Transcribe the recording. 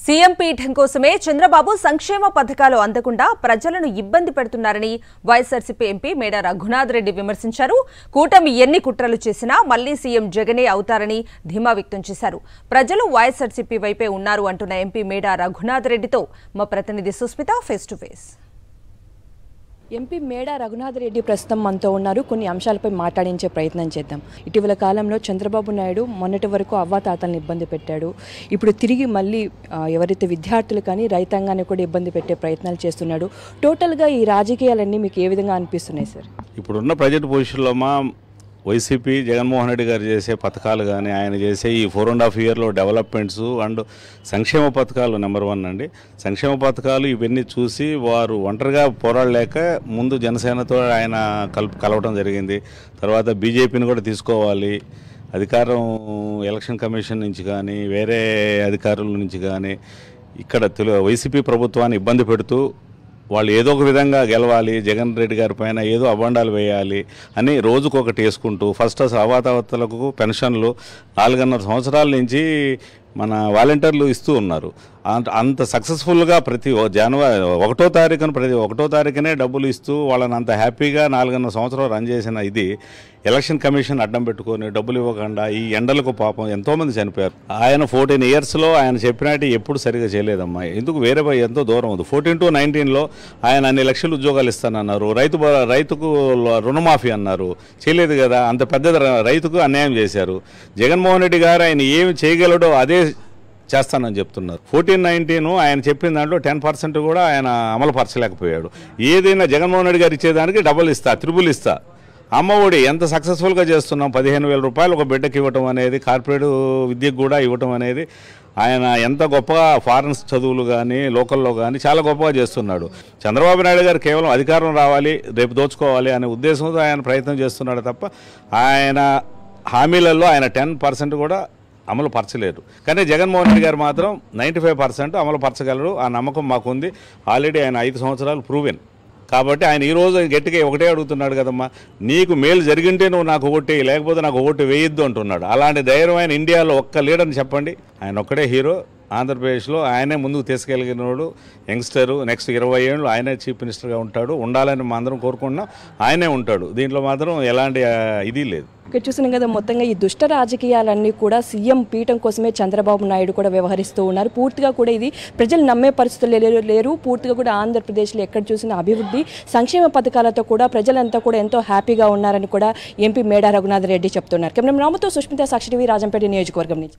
CM పీఠం కోసమే చంద్రబాబు సంక్షేమ పథకాలు అందకుండా ప్రజలను ఇబ్బంది పెడుతున్నారని వైఎస్ఆర్సీపీ ఎంపీ మేడా రఘునాథ్ రెడ్డి విమర్శించారు. కూటమి ఎన్ని కుట్రలు చేసినా మళ్లీ సీఎం జగనే అవుతారని ధీమా వ్యక్తం చేశారు. ప్రజలు వైఎస్ఆర్సీపీ వైపే ఉన్నారు అంటున్న ఎంపీ మేడా రఘునాథ్ రెడ్డితో మా ప్రతినిధి Susmitha face to face. MP Meda Raghunath Reddy ప్రస్తుతం మనతో ఉన్నారు. కొన్ని అంశాలపై మాట్లాడించే ప్రయత్నం చేద్దాం. ఇటీవల కాలంలో చంద్రబాబు నాయుడు మొన్నటి వరకు అవ్వాతాతలను ఇబ్బంది పెట్టాడు. ఇప్పుడు తిరిగి మళ్ళీ ఎవరైతే విద్యార్థులు కానీ రైతాంగాన్ని కూడా ఇబ్బంది పెట్టే ప్రయత్నాలు చేస్తున్నాడు. టోటల్గా ఈ రాజకీయాలన్నీ మీకు ఏ విధంగా అనిపిస్తున్నాయి సార్? ఇప్పుడున్న ప్రజెంట్ పొజిషన్లో వైసీపీ జగన్మోహన్ రెడ్డి గారు చేసే పథకాలు కానీ ఆయన చేసే ఈ 4.5 yearలో డెవలప్మెంట్స్ అండ్ సంక్షేమ పథకాలు నెంబర్ 1 అండి. సంక్షేమ పథకాలు ఇవన్నీ చూసి వారు ఒంటరిగా పోరాడలేక ముందు జనసేనతో ఆయన కలవటం జరిగింది. తర్వాత బీజేపీని కూడా తీసుకోవాలి, అధికారం ఎలక్షన్ కమిషన్ నుంచి కానీ వేరే అధికారుల నుంచి కానీ ఇక్కడ వైసీపీ ప్రభుత్వాన్ని ఇబ్బంది పెడుతూ వాళ్ళు ఏదో ఒక విధంగా గెలవాలి, జగన్ రెడ్డి గారి పైన ఏదో అబండాలు వేయాలి అని రోజుకొకటి వేసుకుంటూ ఫస్ట్ అవాతావతలకు పెన్షన్లు 4.5 సంవత్సరాల నుంచి మన వాలంటీర్లు ఇస్తూ ఉన్నారు. అంత సక్సెస్ఫుల్గా ప్రతి జనవరి 1వ తారీఖున ప్రతి 1వ తారీఖునే డబ్బులు ఇస్తూ వాళ్ళని అంత హ్యాపీగా 4.5 సంవత్సరాలు రన్ చేసిన ఇది ఎలక్షన్ కమిషన్ అడ్డం పెట్టుకొని డబ్బులు ఇవ్వకుండా ఈ ఎండలకు పాపం ఎంతోమంది చనిపోయారు. ఆయన 14 yearsలో ఆయన చెప్పినట్టు ఎప్పుడు సరిగా చేయలేదమ్మా. ఎందుకు వేరే ఎంతో దూరం ఉంది. 14 to 19లో ఆయన అన్ని లక్షల ఉద్యోగాలు ఇస్తానన్నారు. రైతుకు రుణమాఫీ అన్నారు, చేయలేదు కదా. అంత పెద్ద రైతుకు అన్యాయం చేశారు. జగన్మోహన్ రెడ్డి గారు ఆయన ఏమి చేయగలడో అదే చేస్తానని చెప్తున్నారు. 14-19 ఆయన చెప్పిన దాంట్లో 10% కూడా ఆయన అమలు పరచలేకపోయాడు. ఏదైనా జగన్మోహన్ రెడ్డి గారు ఇచ్చేదానికి డబుల్ ఇస్తా, త్రిబుల్ ఇస్తా. అమ్మఒడి ఎంత సక్సెస్ఫుల్గా చేస్తున్నాం. 15,000 రూపాయలు ఒక బిడ్డకి ఇవ్వటం అనేది, కార్పొరేట్ విద్యకు కూడా ఇవ్వటం అనేది ఆయన ఎంత గొప్పగా ఫారెన్స్ చదువులు కానీ లోకల్లో కానీ చాలా గొప్పగా చేస్తున్నాడు. చంద్రబాబు నాయుడు గారు కేవలం అధికారం రావాలి, రేపు దోచుకోవాలి అనే ఉద్దేశంతో ఆయన ప్రయత్నం చేస్తున్నాడు తప్ప ఆయన హామీలలో ఆయన 10% కూడా అమలు పరచలేరు. కానీ జగన్మోహన్ రెడ్డి గారు మాత్రం 95% అమలు పరచగలరు. ఆ నమ్మకం మాకుంది. ఆల్రెడీ ఆయన 5 సంవత్సరాలు ప్రూవెన్. కాబట్టి ఆయన ఈరోజు గట్టిగా ఒకటే అడుగుతున్నాడు కదమ్మా, నీకు మేలు జరిగింటే నువ్వు నాకు ఓటు వేయి, లేకపోతే నాకు ఓటు వేయొద్దు అంటున్నాడు. అలాంటి ధైర్యమైన ఇండియాలో ఒక్క లీడర్ని చెప్పండి. ఆయన ఒక్కడే హీరో. ఆంధ్రప్రదేశ్లో ఆయనే ముందుకు తీసుకెళ్ళినోడు, యంగ్స్టరు. నెక్స్ట్ 20 ఏళ్ళు ఆయనే చీఫ్ మినిస్టర్గా ఉంటాడు. ఉండాలని మా అందరం కోరుకుంటున్నాం. ఆయనే ఉంటాడు. దీంట్లో మాత్రం ఎలాంటి ఇది లేదు. ఇక్కడ చూసినాం కదా, మొత్తంగా ఈ దుష్ట రాజకీయాలన్నీ కూడా సీఎం పీఠం కోసమే చంద్రబాబు నాయుడు కూడా వ్యవహరిస్తూ ఉన్నారు. పూర్తిగా కూడా ఇది ప్రజలు నమ్మే పరిస్థితులు లేరు. పూర్తిగా కూడా ఆంధ్రప్రదేశ్లో ఎక్కడ చూసినా అభివృద్ధి సంక్షేమ పథకాలతో కూడా ప్రజలంతా కూడా ఎంతో హ్యాపీగా ఉన్నారని కూడా ఎంపీ మేడా రఘునాథ్ రెడ్డి చెప్తున్నారు. కెమెరా రామతో సుష్మిత, సాక్షి టీవీ, రాజంపేట నియోజకవర్గం నుంచి.